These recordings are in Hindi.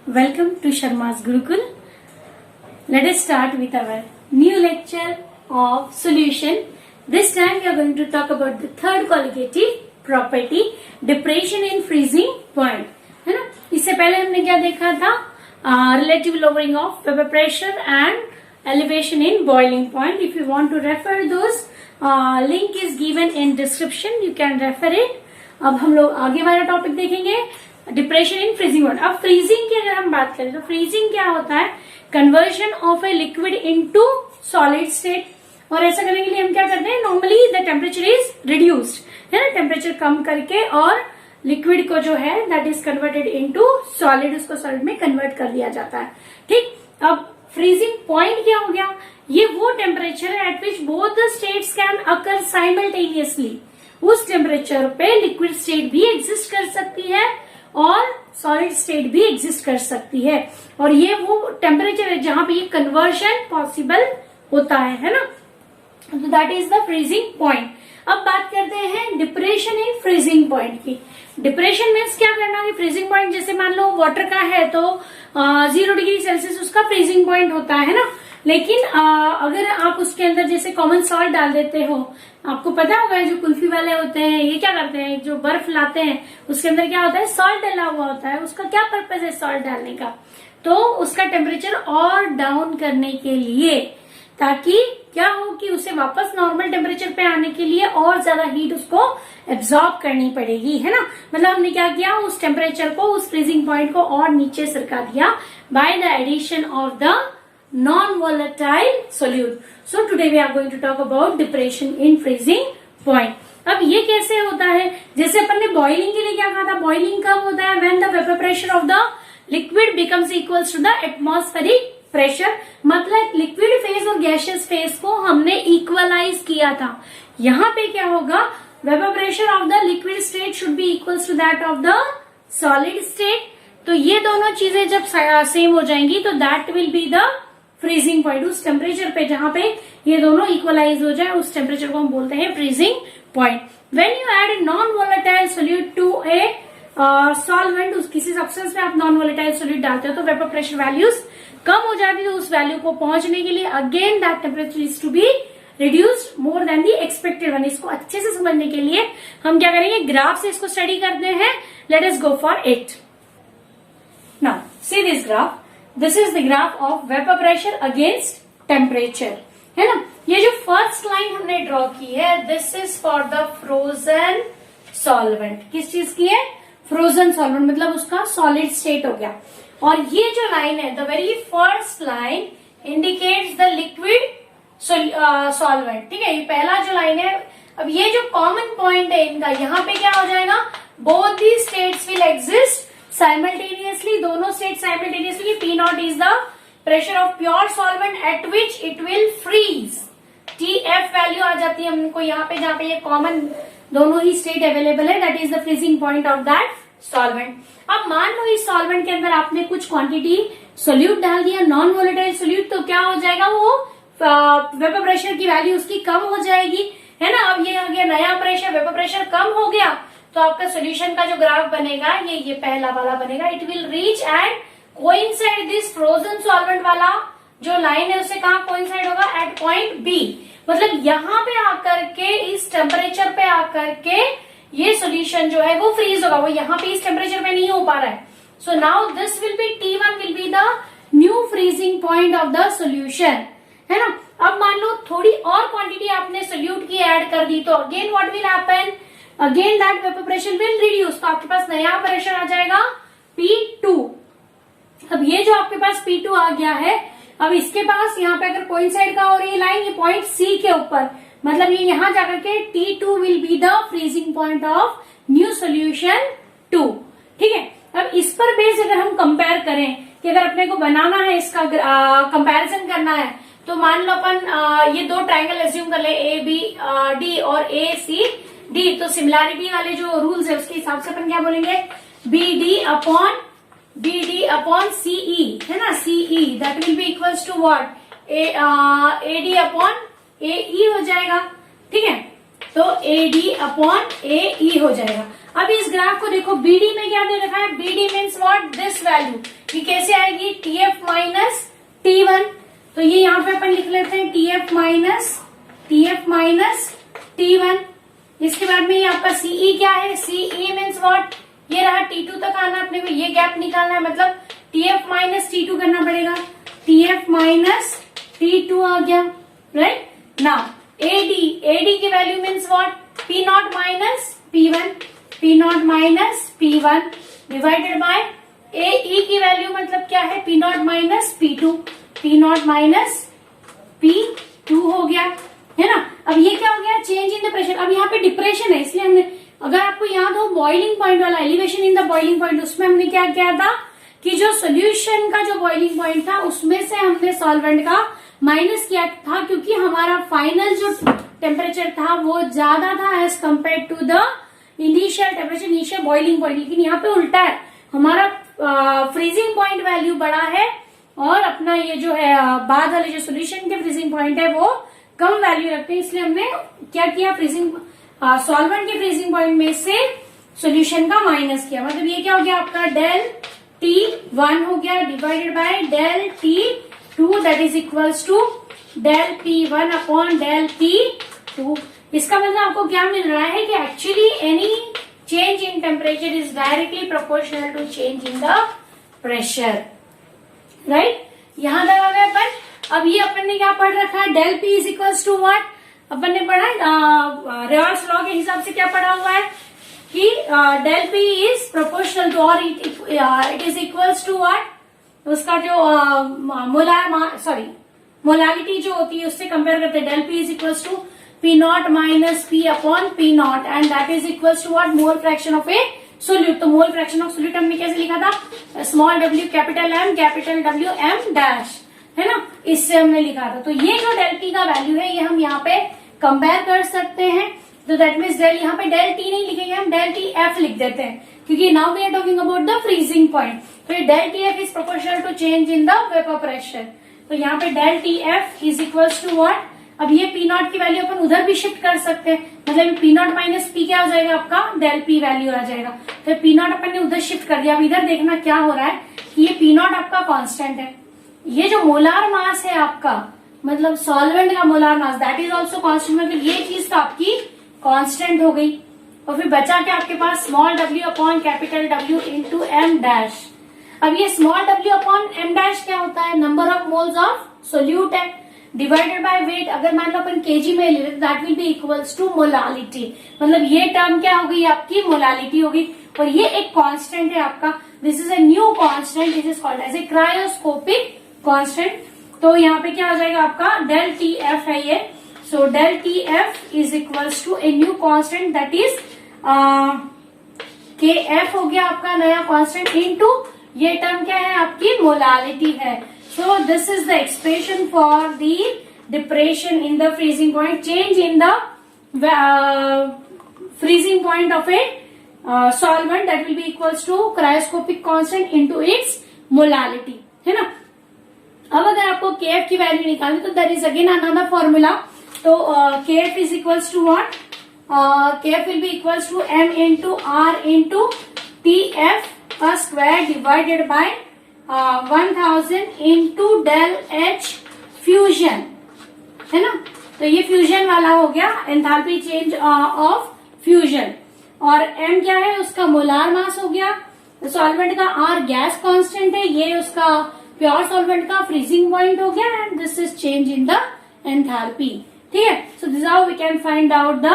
Welcome to Sharma's Gurukul. Let us start with our new lecture of solution. This time we are going to talk about the third qualitative property, depression in freezing point. है ना? इससे पहले हमने क्या देखा था? Relative lowering of vapor pressure and elevation in boiling point. If you want to refer those, link is given in description. You can refer it. अब हम लोग आगे वाला टॉपिक देखेंगे, डिप्रेशन इन फ्रीजिंग पॉइंट. अब फ्रीजिंग की अगर हम बात करें तो फ्रीजिंग क्या होता है? Conversion of a liquid into solid state. और ऐसा करने के लिए हम क्या करते हैं? Normally the temperature is reduced, है ना, टेम्परेचर कम करके और लिक्विड को जो है that is converted into solid, उसको सॉलिड में कन्वर्ट कर दिया जाता है. ठीक, अब फ्रीजिंग पॉइंट क्या हो गया? ये वो टेम्परेचर है eight which both the states can occur simultaneously. उस टेम्परेचर पे लिक्विड स्टेट भी एग्जिस्ट कर सकती है और सॉलिड स्टेट भी एग्जिस्ट कर सकती है. और ये वो टेम्परेचर है जहां पे ये कन्वर्जन पॉसिबल होता है ना. तो that is the freezing point. अब बात करते हैं डिप्रेशन इन फ्रीजिंग पॉइंट की. डिप्रेशन मीन्स क्या करना है? फ्रीजिंग पॉइंट जैसे मान लो वाटर का है तो 0 डिग्री सेल्सियस उसका फ्रीजिंग पॉइंट होता है ना. लेकिन अगर आप उसके अंदर जैसे कॉमन सॉल्ट डाल देते हो, आपको पता होगा जो कुल्फी वाले होते हैं ये क्या करते हैं, जो बर्फ लाते हैं उसके अंदर क्या होता है? सॉल्ट डाला हुआ होता है. उसका क्या पर्पज है सॉल्ट डालने का? तो उसका टेम्परेचर और डाउन करने के लिए, ताकि क्या हो कि उसे वापस नॉर्मल टेम्परेचर पे आने के लिए और ज्यादा हीट उसको एब्जॉर्ब करनी पड़ेगी, है ना. मतलब हमने क्या किया, उस टेम्परेचर को, उस फ्रीजिंग पॉइंट को और नीचे सरका दिया by the addition of the non-volatile solute. So today we are going to talk about depression in freezing point. अब ये कैसे होता है? जैसे अपन ने बॉइलिंग के लिए क्या कहा था? बॉइलिंग कब होता है? when the vapor pressure of the liquid becomes equals to the atmospheric pressure. मतलब लिक्विड फेज और गैसियस फेज को हमने इक्वलाइज किया था. यहाँ पे क्या होगा? vapor pressure of the liquid state should be equals to that of the solid state. तो ये दोनों चीजें जब सेम हो जाएंगी तो that will be the freezing point. उस टेम्परेचर पे जहां पे ये दोनों इक्वलाइज हो जाए उस टेम्परेचर को हम बोलते हैं freezing point. When you add non volatile solute to a solvent, किसी सब्सटेंस में आप नॉन वोलेटाइल सोल्यूट डालते हो तो वेपर प्रेशर वैल्यूज कम हो जाती है. तो उस वैल्यू को पहुंचने के लिए again that temperature is to be reduced more than the expected one. इसको अच्छे से समझने के लिए हम क्या करेंगे, ग्राफ से इसको स्टडी करते हैं. Let us go for it. Now see this graph. This is the graph of vapour pressure against temperature, है ना. ये जो फर्स्ट लाइन हमने ड्रॉ की है, this is for the frozen solvent. किस चीज की है? फ्रोजन सॉल्वेंट, मतलब उसका सॉलिड स्टेट हो गया. और ये जो लाइन है, the very first line indicates the liquid solvent. ठीक है, ये पहला जो लाइन है. अब ये जो कॉमन पॉइंट है इनका, यहाँ पे क्या हो जाएगा? Both the states will exist simultaneously. दोनों state simultaneously. P not is the pressure of pure solvent at which it will freeze. TF value आ जाती है हमको यहाँ पे, जहाँ पे ये कॉमन दोनों ही स्टेट अवेलेबल है. That is the freezing point of that solvent. अब मान लो इस सॉल्वेंट के अंदर आपने कुछ क्वांटिटी सोल्यूट डाल दिया, नॉन वोलेटाइल सोल्यूट, तो क्या हो जाएगा? वो वेपर प्रेशर की वैल्यू उसकी कम हो जाएगी, है ना. अब ये आ गया नया प्रेशर, वेपर प्रेशर कम हो गया, तो आपका सोल्यूशन का जो ग्राफ बनेगा ये पहला वाला बनेगा. It will reach and coincide this frozen solvent वाला जो लाइन है उससे कहाँ कोइंसाइड होगा? At point B. मतलब यहाँ पे आकर के, इस टेम्परेचर पे आकर के ये सोल्यूशन जो है वो फ्रीज होगा. वो यहाँ पे इस टेम्परेचर पे नहीं हो पा रहा है. So now this will be T1 will be the new freezing point of the solution, है ना. अब मान लो थोड़ी और क्वांटिटी आपने सोल्यूट की ऐड कर दी, तो again what will happen? Again that vapour pressure will reduce. तो आपके पास नया प्रेशर आ जाएगा P2. अब ये जो आपके पास P2 आ गया है, अब इसके पास यहाँ पे अगर कोइंसाइड का हो रही है लाइन, ये पॉइंट C के ऊपर, मतलब ये यहाँ जाकर के T2 will be the freezing point of new solution 2. ठीक है. अब इस पर बेस अगर हम कंपेयर करें कि अगर अपने को बनाना है, इसका कंपैरिजन करना है, तो मान लो अपन ये दो ट्रायंगल एज्यूम कर ले, ABD और ACD. तो सिमिलैरिटी वाले जो रूल्स है उसके हिसाब से अपन क्या बोलेंगे? BD अपॉन CE, है ना. CE that will be equals to what? AD upon AE हो जाएगा. ठीक है, तो AD अपॉन AE हो जाएगा. अब इस ग्राफ को देखो, BD में क्या दे रखा है? BD means what? This value. ये कैसे आएगी, TF माइनस T1, तो ये यहाँ पे अपन लिख लेते हैं TF माइनस T1। इसके बाद में ये आपका CE क्या है, CE मीन्स व्हाट, ये रहा T2 तक आना अपने को, ये गैप निकालना है, मतलब TF माइनस T2 करना पड़ेगा, TF माइनस T2 आ गया, राइट। नाउ AD की value means what, P0 minus P1 divided by AE की वैल्यू मतलब क्या है, P0 माइनस P2 हो गया, है ना। अब ये क्या हो गया, चेंज इन द प्रेशर। अब यहाँ पे डिप्रेशन है, इसलिए हमने, अगर आपको याद हो बॉइलिंग पॉइंट वाला elevation in the boiling point, उसमें हमने क्या किया था कि जो सोल्यूशन का जो बॉइलिंग पॉइंट था उसमें से हमने सॉल्वेंट का माइनस किया था, क्योंकि हमारा फाइनल जो टेम्परेचर था वो ज्यादा था as compare to the initial temperature, initial boiling point. लेकिन यहाँ पे उल्टा है, हमारा फ्रीजिंग पॉइंट वैल्यू बड़ा है और अपना ये जो है बाद वाले जो सोल्यूशन के फ्रीजिंग पॉइंट है वो कम वैल्यू रखते हैं, इसलिए हमने क्या किया, फ्रीजिंग सॉल्वेंट के फ्रीजिंग पॉइंट में से सोल्यूशन का माइनस किया। मतलब ये क्या हो गया आपका, डेल T1 हो गया divided by del T2 that is equals to del P1 upon del P2। इसका मतलब आपको क्या मिल रहा है कि actually any change in temperature is directly proportional to change in the pressure, right. यहां तक आ गए अपन। अब ये अपन ने क्या पढ़ रखा है, del P is equals to what, अपन ने पढ़ा रेयर्स लॉ के हिसाब से क्या पढ़ा हुआ है कि del P is proportional to और it is equals to what, उसका जो मोलारिटी जो होती है उससे कंपेयर करते हैं, del P is equals to P0 minus P upon P0 and that is equals to what, mole fraction of a solute. तो मोल फ्रैक्शन ऑफ सोल्यूट हमने कैसे लिखा था, small w capital M capital W M dash, है ना, इससे हमने लिखा था। तो ये जो डेल T का वैल्यू है ये हम यहाँ पे कंपेयर कर सकते हैं। तो दैट मीन्स डेल, यहाँ पे डेल T नहीं लिखेंगे, हम डेल TF लिख देते हैं, क्योंकि now we are talking about the freezing point. तो ये del TF is proportional to change in the vapour pressure. तो यहाँ पे del TF is equals to what, अब ये P0 की वैल्यू अपन उधर भी शिफ्ट कर सकते हैं, मतलब P0 माइनस P क्या हो जाएगा आपका, डेल P वैल्यू आ जाएगा। तो P0 अपन ने उधर शिफ्ट कर दिया। अब इधर देखना क्या हो रहा है कि ये P0 आपका कांस्टेंट है, ये जो मोलार मास है आपका, मतलब सॉल्वेंट का molar mass that is also constant, मतलब ये चीज तो आपकी कांस्टेंट हो गई। और फिर बचा क्या आपके पास, small w upon capital W into M dash. अब ये small w upon M dash क्या होता है, number of moles of solute है डिवाइडेड बाय वेट। अगर मान लो अपन केजी में ले लेते that will be equals to molality, मतलब ये टर्म क्या हो गई आपकी, मोलालिटी हो गई। और ये एक कांस्टेंट है आपका, this is a new constant, this is called as a cryoscopic constant. तो यहाँ पे क्या हो जाएगा आपका, डेल TF है ये। So del TF is equals to a new constant that is KF हो गया आपका नया कांस्टेंट, इनटू ये टर्म क्या है आपकी, मोलालिटी है। So this is the expression for the depression in the freezing point, change in the freezing point of a solvent that will be equals to cryoscopic constant into its molality, है ना। अब अगर आपको KF की वैल्यू निकालनी तो there is again another formula। तो KF is equals to what, KF will be equals to M into R into TF का square divided by 1000 into del H fusion, है ना। तो ये फ्यूजन वाला हो गया, एंथैल्पी चेंज ऑफ फ्यूजन। और M क्या है, उसका मोलार मास हो गया। सॉल्वेंट का R गैस कांस्टेंट है, ये उसका प्योर सॉल्वेंट का फ्रीजिंग पॉइंट हो गया, and this is change in the enthalpy, ठीक है। So this how we can find out the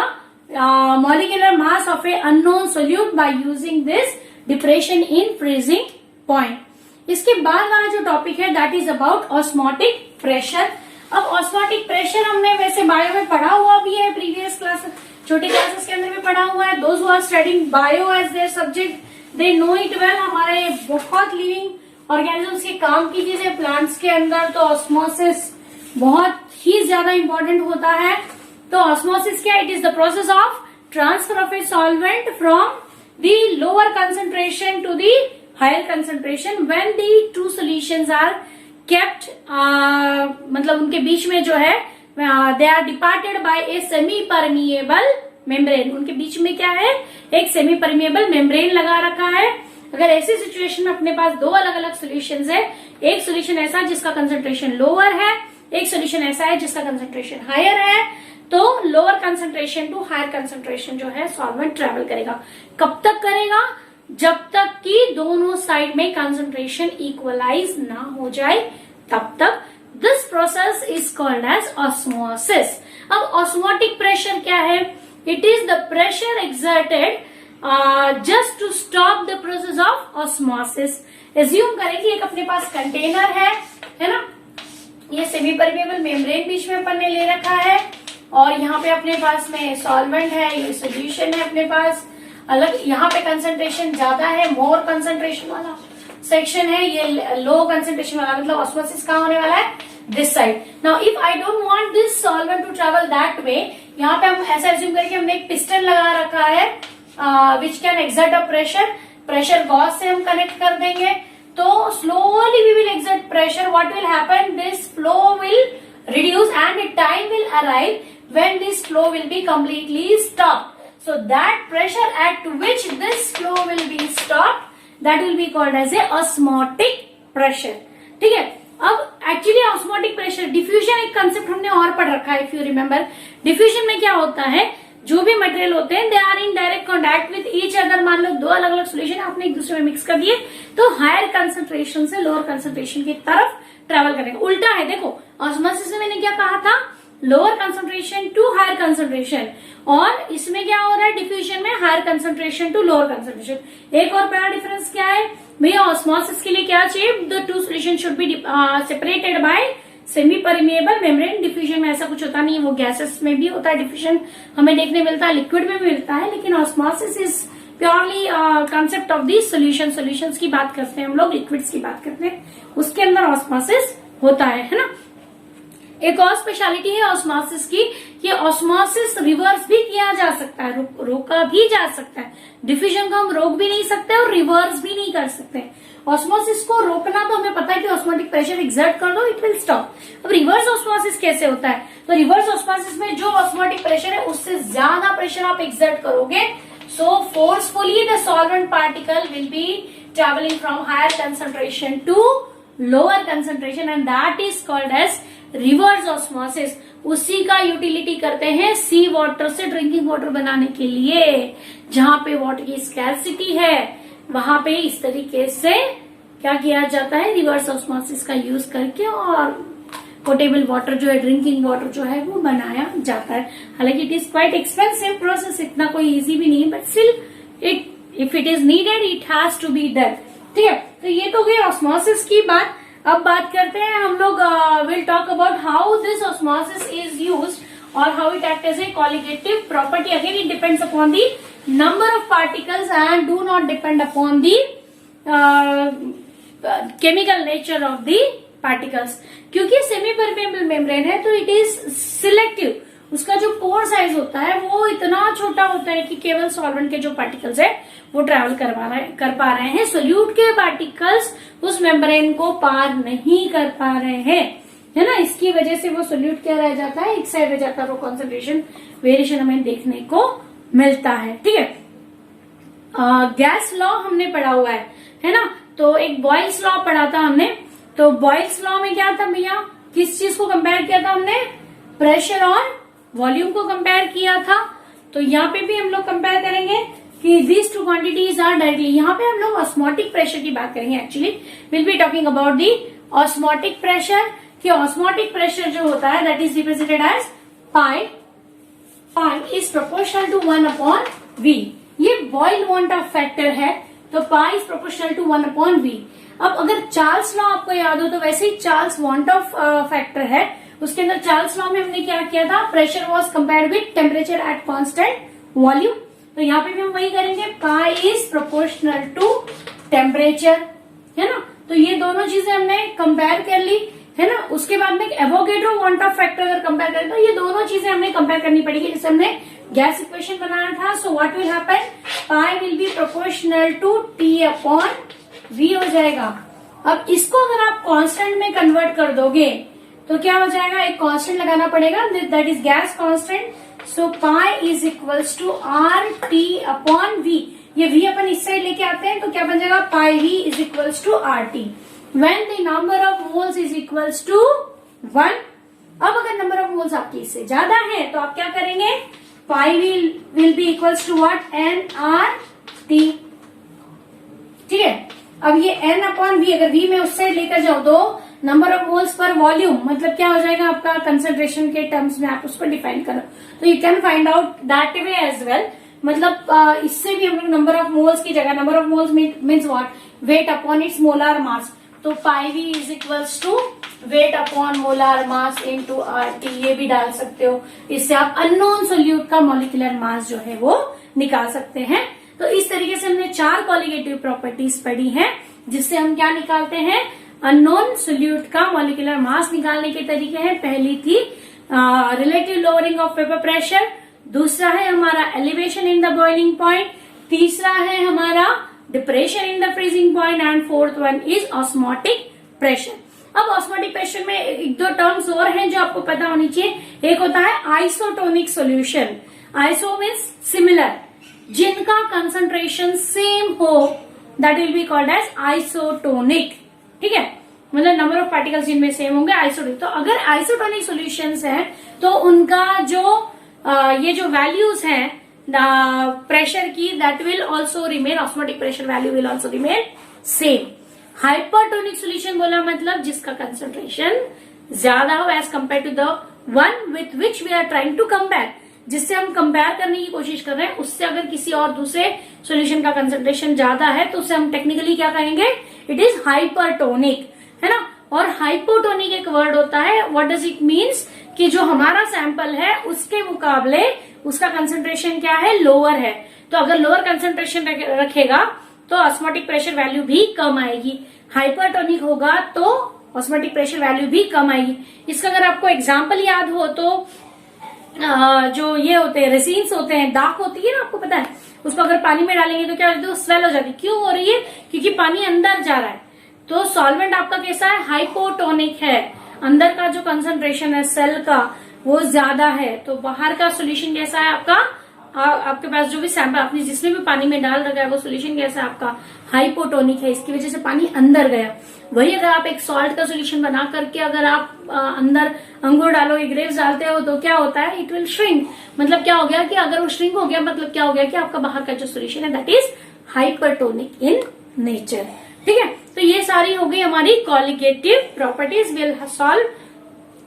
molecular mass of a unknown solute by using this depression in freezing point. इसके बाद वाला जो टॉपिक है that is about osmotic pressure. अब ऑस्मोटिक प्रेशर हमने वैसे बायो में पढ़ा हुआ भी है, प्रीवियस क्लास, छोटे क्लासेस के अंदर भी पढ़ा हुआ है। Those who are studying bio as their subject they know it well. हमारे बहुत लिविंग ऑर्गेनिजम्स के काम की चीजें प्लांट्स के अंदर, तो ऑस्मोसिस बहुत ही ज्यादा इंपॉर्टेंट होता है। तो ऑस्मोसिस क्या, it is the process of transfer of a solvent from the lower concentration to the higher concentration when the two solutions are kept मतलब उनके बीच में जो है they are departed by a semi permeable membrane। उनके बीच में क्या है, एक सेमी परमिएबल मेम्ब्रेन लगा रखा है, अगर ऐसी सिचुएशन में अपने पास दो अलग अलग सोल्यूशन है, एक सोल्यूशन ऐसा जिसका कंसेंट्रेशन लोअर है, एक सोल्यूशन ऐसा है जिसका कंसेंट्रेशन हायर है, तो lower concentration to higher concentration जो है सॉल्वेंट ट्रेवल करेगा। कब तक करेगा? जब तक कि दोनों साइड में कंसेंट्रेशन इक्वलाइज ना हो जाए तब तक। This process is called as osmosis. अब ऑस्मोटिक प्रेशर क्या है? It is the pressure exerted just to stop the process of osmosis. Assume करें कि एक अपने पास कंटेनर है ना, ये सेमी परमेबल मेम्ब्रेन बीच में अपन ने ले रखा है और यहाँ पे अपने पास में सॉल्वेंट है, ये सोल्यूशन है अपने पास अलग, यहाँ पे कंसेंट्रेशन ज्यादा है, मोर कंसेंट्रेशन वाला सेक्शन है, ये लो कंसेंट्रेशन वाला, मतलब ऑस्मोसिस कहाँ होने वाला है? This side. Now if I don't want this solvent to travel that way, यहाँ पे हम ऐसा एज्यूम करें कि हमने एक पिस्टन लगा रखा है which can exert a pressure gauge से हम कनेक्ट कर देंगे, तो slowly we will exert pressure. What will happen? This flow will reduce and a time will arrive when this flow will be completely stopped. So that pressure at which this flow will be stopped, that will be called as a osmotic pressure. ठीक है? अब एक्चुअली ऑस्मोटिक प्रेशर, डिफ्यूजन एक कंसेप्ट हमने और पढ़ रखा है, इफ यू रिमेम्बर। डिफ्यूजन में क्या होता है? जो भी मटेरियल होते हैं they are in direct contact with each other. मान लो दो अलग अलग सोल्यूशन आपने एक दूसरे में मिक्स कर दिए, तो हायर कंसेंट्रेशन से लोअर कंसेंट्रेशन की तरफ ट्रेवल करेगा। उल्टा है, देखो ऑस्मोसिस में मैंने क्या कहा था? Lower concentration to higher concentration, और इसमें क्या हो रहा है? डिफ्यूजन में higher concentration to lower concentration. एक और बड़ा डिफरेंस क्या है भैया? ऑस्मोसिस के लिए क्या चाहिए? The two solution should be separated by semi permeable membrane. Diffusion में ऐसा कुछ होता नहीं है, वो गैसेस में भी होता है डिफ्यूजन, हमें देखने मिलता है, लिक्विड में भी मिलता है, लेकिन osmosis is purely concept of the solution. Solutions की बात करते हैं हम लोग, लिक्विड्स की बात करते हैं, उसके अंदर ऑस्मोसिस होता है ना। एक और स्पेशलिटी है ऑस्मोसिस की, ये ऑस्मोसिस रिवर्स भी किया जा सकता है, रोका भी जा सकता है। डिफ्यूजन को हम रोक भी नहीं सकते और रिवर्स भी नहीं कर सकते। ऑस्मोसिस को रोकना तो हमें पता है कि ऑस्मोटिक प्रेशर एक्सर्ट कर दो, इट विल स्टॉप। अब रिवर्स ऑस्मोसिस कैसे होता है? तो रिवर्स ऑस्मोसिस में जो ऑस्मोटिक प्रेशर है उससे ज्यादा प्रेशर आप एक्सर्ट करोगे, so forcefully the solvent particle will be traveling from higher concentration to lower concentration, and that is called as reverse osmosis. उसी का यूटिलिटी करते हैं सी वाटर से ड्रिंकिंग वाटर बनाने के लिए, जहां पे वाटर की स्कैर्सिटी है वहां पे इस तरीके से क्या किया जाता है? रिवर्स ऑस्मोसिस का यूज करके और पोटेबल वाटर जो है, ड्रिंकिंग वाटर जो है वो बनाया जाता है। हालांकि it is quite expensive process, इतना कोई इजी भी नहीं है, but still if it is needed it has to be done. ठीक है, तो ये तो गई ऑस्मोसिस की बात। अब बात करते हैं हम लोग, will talk about how this osmosis is used और how it act as a colligative property. Again it depends upon the number of particles and do not depend upon the chemical nature of the particles. क्योंकि सेमी परमेबल मेम्ब्रेन है तो इट इज सिलेक्टिव, उसका जो पोर साइज होता है वो इतना छोटा होता है कि केवल सॉल्वेंट के जो पार्टिकल्स है वो ट्रैवल कर पा रहे हैं, सोल्यूट के पार्टिकल्स उस मेम्ब्रेन को पार नहीं कर पा रहे हैं, है ना। इसकी वजह से वो सोल्यूट क्या रह जाता है? एक साइड रह जाता है, वो कॉन्सेंट्रेशन वेरिएशन हमें देखने को मिलता है। ठीक है, गैस लॉ हमने पढ़ा हुआ है ना। तो एक बॉयल्स लॉ पढ़ा था हमने, तो बॉयल्स लॉ में क्या था भैया? किस चीज को कंपेयर किया था हमने? प्रेशर और वॉल्यूम को कंपेयर किया था। तो यहाँ पे भी हम लोग कंपेयर करेंगे कि these two quantities are directly, यहाँ पे हम लोग ऑस्मोटिक प्रेशर की बात करेंगे। Actually will be talking about the osmotic pressure, कि ऑस्मोटिक प्रेशर जो होता है that is represented as pi is proportional to 1/V। ये बॉयल वांट ऑफ फैक्टर है, तो पाई इज प्रोपोर्शनल टू 1/V। अब अगर चार्ल्स लॉ आपको याद हो तो वैसे ही चार्ल्स वांट ऑफ फैक्टर है, उसके अंदर चार्ल्स लॉ में हमने क्या किया था? Pressure was compared with temperature at constant volume. तो यहाँ पे भी हम वही करेंगे, pi is proportional to temperature, है ना। तो ये दोनों चीजें हमने कंपेयर कर ली, है ना। उसके बाद में एवोगेड्रो वांट ऑफ फैक्टर अगर कंपेयर करें तो ये दोनों चीजें हमें कंपेयर करनी पड़ेगी। जैसे हमने गैस इक्वेशन बनाया था, so what will happen? Pi will be proportional to T/V हो जाएगा। अब इसको अगर आप कांस्टेंट में कन्वर्ट कर दोगे तो क्या हो जाएगा? एक कांस्टेंट लगाना पड़ेगा, that is gas constant. So pi is equals to RT/V। ये v अपन इस साइड लेके आते हैं तो क्या बन जाएगा, pi v is equals to R T when the number of moles is equals to 1। अब अगर नंबर ऑफ मोल्स आपकी इससे ज्यादा है तो आप क्या करेंगे, pi will be equals to what, N R T. ठीक है, अब ये n अपॉन v, अगर v में उस साइड लेकर जाओ तो नंबर ऑफ मोल्स पर वॉल्यूम मतलब क्या हो जाएगा आपका, कंसंट्रेशन के टर्म्स में आप उसको डिफाइन करो तो you can find out that way as well. मतलब इससे भी हम लोग नंबर ऑफ मोल्स की जगह, number of moles means what, weight upon its molar mass, तो pi V is equals to weight upon molar mass into R T, ये भी डाल सकते हो। इससे आप अननोन सोल्यूट का मॉलिक्यूलर मास जो है वो निकाल सकते हैं। तो इस तरीके से हमने 4 कॉलिगेटिव प्रॉपर्टीज पढ़ी हैं जिससे हम क्या निकालते हैं, अननोन सोल्यूट का मॉलिक्यूलर मास निकालने के तरीके हैं। पहली थी relative lowering of vapour pressure, दूसरा है हमारा elevation in the boiling point, तीसरा है हमारा depression in the freezing point and fourth one is osmotic pressure. अब ऑस्मोटिक प्रेशर में एक दो टर्म्स और हैं जो आपको पता होनी चाहिए। एक होता है isotonic solution, iso means similar, जिनका कंसंट्रेशन सेम हो that will be called as isotonic. ठीक है, मतलब नंबर ऑफ पार्टिकल्स जिनमें सेम होंगे, आइसोटोनिक। तो अगर आइसोटोनिक सॉल्यूशंस हैं तो उनका जो ये जो वैल्यूज हैं प्रेशर की, that will also remain, osmotic pressure value will also remain same. Hypertonic solution बोला मतलब जिसका कंसंट्रेशन ज्यादा हो as compare to the one with which we are trying to compare, जिससे हम कंपेयर करने की कोशिश कर रहे हैं, उससे अगर किसी और दूसरे सॉल्यूशन का कंसंट्रेशन ज्यादा है तो उसे हम टेक्निकली क्या कहेंगे, इट इज हाइपरटोनिक, है ना। और हाइपोटोनिक एक वर्ड होता है, व्हाट डज इट मीन्स, कि जो हमारा सैंपल है उसके मुकाबले उसका कंसंट्रेशन क्या है, लोअर है। तो अगर लोअर कंसंट्रेशन रखेगा तो ऑस्मोटिक प्रेशर वैल्यू भी कम आएगी, हाइपरटोनिक होगा तो ऑस्मोटिक प्रेशर वैल्यू भी कम आएगी। इसका अगर आपको एग्जाम्पल याद हो तो जो ये होते हैं रेसिन्स होते हैं, दाग होती है ना, आपको पता है, उसको अगर पानी में डालेंगे तो क्या होती है, वो स्वेल हो जाती है। क्यों हो रही है, क्योंकि पानी अंदर जा रहा है। तो सॉल्वेंट आपका कैसा है, हाइपोटोनिक है, अंदर का जो कंसंट्रेशन है सेल का वो ज्यादा है। तो बाहर का सोल्यूशन कैसा है आपका, आपके पास जो भी सैंपल आपने जिसमें भी पानी में डाल रखा है वो सोल्यूशन कैसा है आपका, हाइपोटोनिक है, इसकी वजह से पानी अंदर गया। वही अगर आप एक सॉल्ट का सोल्यूशन बना करके अगर आप अंदर अंगूर डालोगे, ग्रेप्स डालते हो तो क्या होता है, इट विल श्रिंक। मतलब क्या हो गया कि अगर वो श्रिंक हो गया मतलब क्या हो गया कि आपका बाहर का जो सोल्यूशन है that is hypertonic in nature. ठीक है, तो ये सारी हो गई हमारी colligative properties. Will solve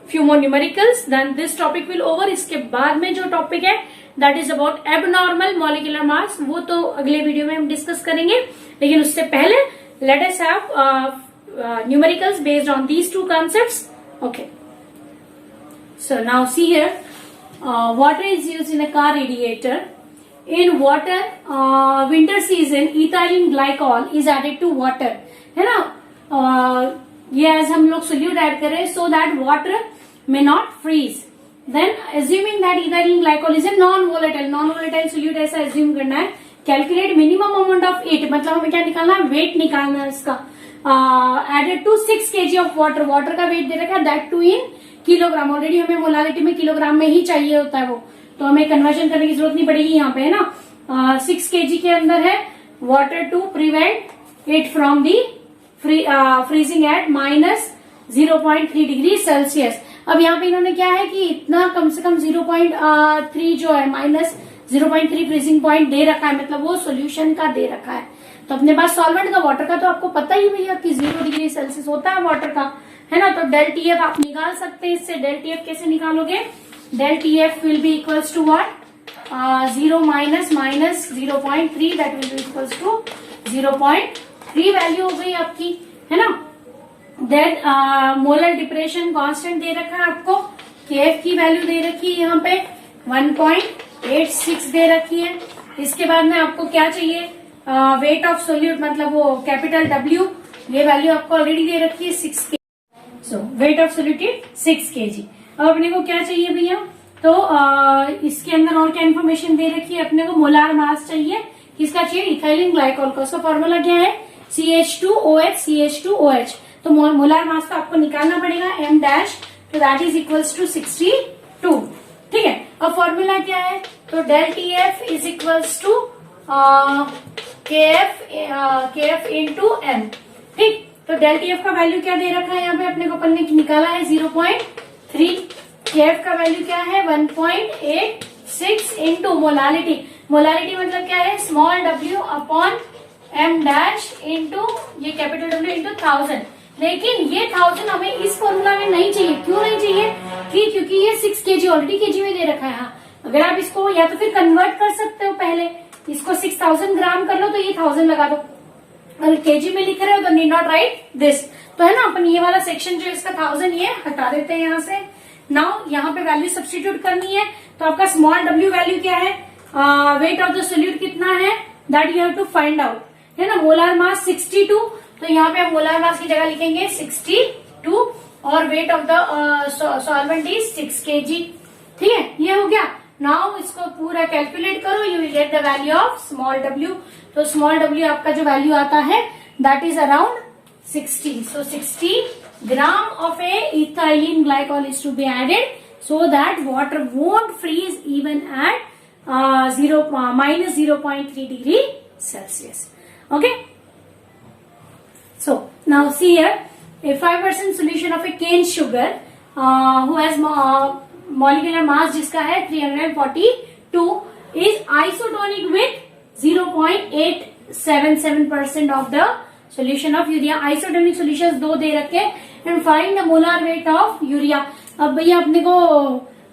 few more numericals, then this topic will over। इसके बाद में जो टॉपिक है that is about abnormal molecular mass, वो तो अगले वीडियो में हम डिस्कस करेंगे। लेकिन उससे पहले let us have numericals based on these two concepts। Okay, so now see here, water is used in a car radiator। In water, winter season ethylene glycol is added to water, है ना। ये एज हम लोग सोल्यूट ऐड करें so that water may not freeze। Then assuming that ethylene glycol is a non-volatile solute, ऐसा assume करना है। Calculate minimum amount of it, मतलब हमें क्या निकालना है, वेट निकालना है इसका। Added to 6 kg of water, water का वेट दे रखा है that too in kilogram. Already हमें मोलारिटी में किलोग्राम में ही चाहिए होता है वो, तो हमें कन्वर्जन करने की जरूरत नहीं पड़ेगी यहाँ पे, है ना। 6 kg के अंदर है water to prevent it from the freezing at -0.3 degree Celsius. अब यहाँ पे इन्होंने क्या है कि इतना कम से कम 0.3 जो है -0.3 फ्रीजिंग पॉइंट दे रखा है, मतलब वो सोल्यूशन का दे रखा है। तो अपने पास सॉल्वेंट का, वाटर का तो आपको पता ही भैया कि 0 डिग्री सेल्सियस होता है वाटर का, है ना। तो डेल टी एफ आप निकाल सकते हैं इससे। डेल टी एफ कैसे निकालोगे, del T F will be equals to what, 0 minus -0.3 that will be equals to 0.3 value हो गई आपकी, है ना। देन मोलर डिप्रेशन कांस्टेंट दे रखा है आपको, केएफ की वैल्यू दे रखी है यहाँ पे 1.86 दे रखी है। इसके बाद में आपको क्या चाहिए, वेट ऑफ सोल्यूट, मतलब वो कैपिटल डब्ल्यू, ये वैल्यू आपको ऑलरेडी दे रखी है 6 kg। So weight of solute 6 kg। अब अपने को क्या चाहिए भैया, तो इसके अंदर और क्या इन्फॉर्मेशन दे रखी है, अपने को मोलार मास चाहिए। किसका चाहिए, इथाइलिन ग्लाइकोल का। उसका फॉर्मूला क्या है, CH2OH CH2OH। तो मोलार मास का आपको निकालना पड़ेगा m डैश, तो दैट इज इक्वल्स टू 62। ठीक है, अब फॉर्मूला क्या है, तो del T F is equals to KF into M. ठीक, तो डेल्टा एफ का वैल्यू क्या दे रखा है यहाँ पे अपने को, अपन ने निकाला है 0.3। KF का वैल्यू क्या है 1.86 इंटू मोलालिटी। मोलालिटी मतलब क्या है, small w upon m dash into ये कैपिटल W इंटू 1000। लेकिन ये 1000 हमें इस फॉर्मूला में नहीं चाहिए। क्यों नहीं चाहिए? क्योंकि ये 6 kg ऑलरेडी kg में दे रखा है। हाँ, अगर आप इसको या तो फिर कन्वर्ट कर सकते हो, पहले इसको 6000 ग्राम कर लो तो ये 1000 लगा दो। अगर kg में लिख रहे हो तो नीड नॉट राइट दिस। तो है ना, अपन ये वाला सेक्शन जो इसका 1000 ये हटा देते हैं यहाँ से। नाउ यहाँ पे वैल्यू सब्स्टिट्यूट करनी है, तो आपका स्मॉल w वैल्यू क्या है, वेट ऑफ द सोल्यूट कितना है, that you have to find out, है ना। मोलार मास 62, तो यहाँ पे आप मोलार मास की जगह लिखेंगे 62 और wait of the solvent is 6 kg। ठीक है, ये हो गया। नाउ इसको पूरा कैलकुलेट करो, you will get the value of small w। तो स्मॉल w आपका जो वैल्यू आता है that is around 60। So 60 gram of a ethylene glycol is to be added so that water won't freeze even at minus 0.3 degree Celsius. Okay. So now see here, a 5% solution of a cane sugar who has molecular mass जिसका है 342 is isotonic with 0.877% of the solution of urea. Isotonic solutions दो दे रखे and find the molar weight of urea. अब भैया अपने को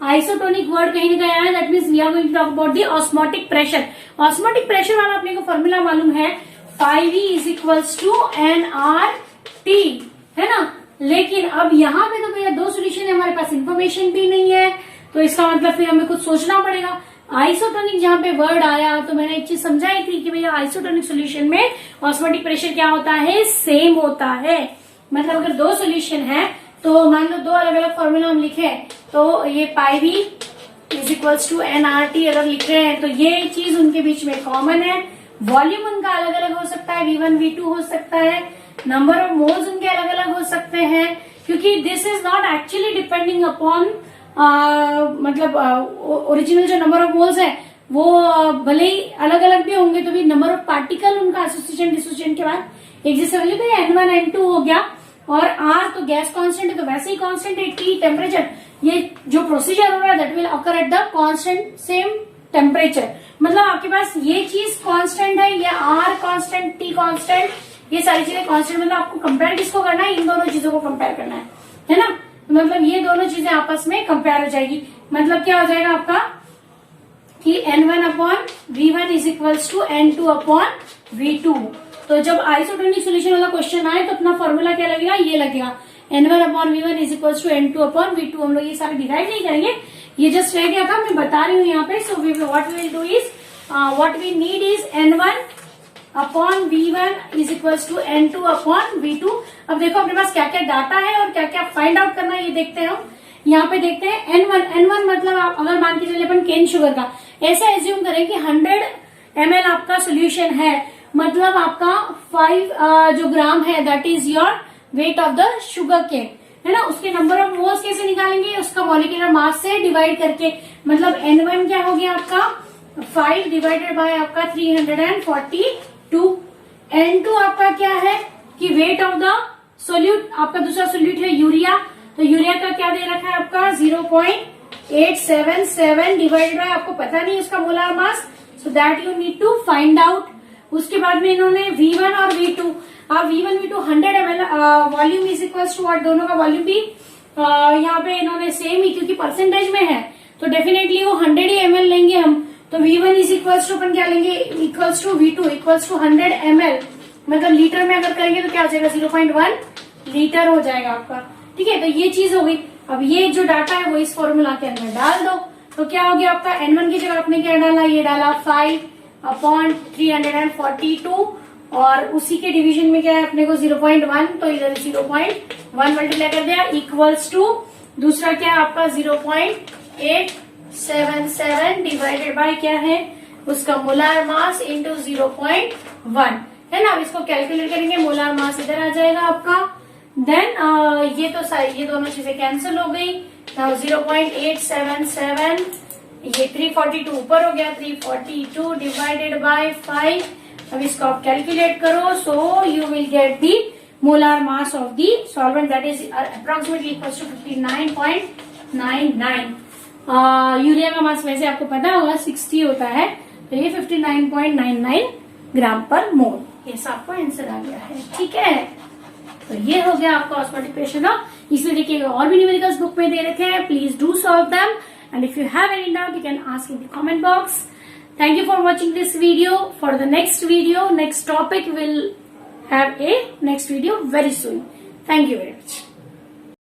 आइसोटोनिक वर्ड कहीं नहीं आया है, that means we are going to talk about the osmotic pressure. Osmotic pressure वाला अपने को फॉर्मूला मालूम है, 5V is equals to NRT, है ना। लेकिन अब यहाँ पे तो भैया दो सोल्यूशन है, हमारे पास इंफॉर्मेशन भी नहीं है, तो इसका मतलब फिर हमें कुछ सोचना पड़ेगा। आइसोटोनिक जहाँ पे वर्ड आया तो मैंने एक चीज समझाई थी कि भैया आइसोटोनिक सोल्यूशन में ऑस्मोटिक प्रेशर क्या होता है, सेम होता है। मतलब अगर दो सोल्यूशन है तो मान लो दो अलग अलग फॉर्मूला हम लिखे तो ये pi V is equals to NRT अगर लिख रहे हैं तो ये चीज उनके बीच में कॉमन है। वॉल्यूम उनका अलग अलग हो सकता है, V1 V2 हो सकता है, नंबर ऑफ मोल्स उनके अलग अलग हो सकते हैं, क्योंकि this is not actually depending upon मतलब ओरिजिनल जो नंबर ऑफ मोल्स है वो भले ही अलग अलग भी होंगे तो भी नंबर ऑफ पार्टिकल उनका एसोसिएशन डिसोसिएशन के बाद एक जैसे वैल्यू तो N1 N2 हो गया। और R तो गैस कांस्टेंट है तो वैसे ही कांस्टेंट है। T टेम्परेचर, ये जो प्रोसीजर हो रहा है that will occur at the constant same temperature. मतलब आपके पास ये चीज कांस्टेंट है, ये R कांस्टेंट, T कांस्टेंट, ये सारी चीजें कांस्टेंट। मतलब आपको कंपेयर किसको करना है, इन दोनों चीजों को कंपेयर करना है ना। मतलब ये दोनों चीजें आपस में कंपेयर हो जाएगी। मतलब क्या हो जाएगा आपका कि N1 upon V1 is equals to N2 upon V2। तो जब आइसोटोनिक सोल्यूशन वाला क्वेश्चन आए तो अपना फॉर्मूला क्या लगेगा, ये लगेगा N1 upon V1 is equals to N2 upon V2। हम लोग ये सारे डिराइव नहीं करेंगे, ये जस्ट रह गया था, मैं बता रही हूँ यहाँ पे। So what we will do is what we need is N1 upon V1 is equals to N2 upon V2। अब देखो अपने पास क्या क्या डाटा है और क्या क्या फाइंड आउट करना है ये देखते हैं हम। यहाँ पे देखते हैं N1 मतलब आप अगर मान के चलिए अपन केन शुगर का ऐसा एज्यूम करें कि 100 ml आपका सोल्यूशन है, मतलब आपका 5 जो ग्राम है that is your weight of the sugar cane, है ना। उसके नंबर ऑफ मोल्स कैसे निकालेंगे, उसका मॉलिक्यूलर मास से डिवाइड करके। मतलब N1 क्या हो गया आपका 5 डिवाइडेड बाय आपका 342। N2 आपका क्या है कि वेट ऑफ द सोल्यूट, आपका दूसरा सोल्यूट है यूरिया, तो यूरिया का क्या दे रखा है आपका 0.877 डिवाइडेड बाय, आपको पता नहीं उसका molar mass, so that you need to find out. उसके बाद में इन्होंने V1 और V2, अब V1 V2 100 ml volume is equals to what, दोनों का वॉल्यूम भी यहाँ पे इन्होंने सेम ही, क्योंकि परसेंटेज में है तो डेफिनेटली वो 100 ही ml लेंगे हम। तो V1 इज इक्वल्स टू अपन क्या लेंगे, equals to V2 equals to 100 ml, मतलब लीटर में अगर करेंगे तो क्या हो जाएगा 0.1 लीटर हो जाएगा आपका। ठीक है, तो ये चीज हो गई। अब ये जो डाटा है वो इस फॉर्मूला के अंदर डाल दो, तो क्या हो गया आपका N1 की जगह आपने क्या डाला, ये डाला 5 अपॉन 342 और उसी के डिवीजन में क्या है अपने को 0.1, तो इधर 0.1 मल्टीप्लाई कर दिया इक्वल्स टू दूसरा क्या है आपका 0.877 डिवाइडेड बाय क्या है उसका मोलार मास इंटू 0.1, है ना। अब इसको कैलकुलेट करेंगे, मोलार मास इधर आ जाएगा आपका। देन ये तो सारी ये दोनों चीजें कैंसिल हो गई। 0.877 ये 342 ऊपर हो गया, 342 डिवाइडेड बाय 5। अब इसको आप कैलकुलेट करो, so you will get the molar mass of the solvent, that is approximately equal to 59.99। Urea का मास वैसे आपको पता होगा 60 होता है, तो ये 59.99 ग्राम पर मोल, ये आपको आंसर आ गया है। ठीक है, तो ये हो गया आपका ऑस्मोटिक प्रेशर। इसलिए देखिएगा और भी न्यूमेरिकल्स बुक में दे रखे हैं, please do solve them, and if you have any doubt you can ask in the comment box. Thank you for watching this video. For the next video, next topic will have a next video very soon. Thank you very much.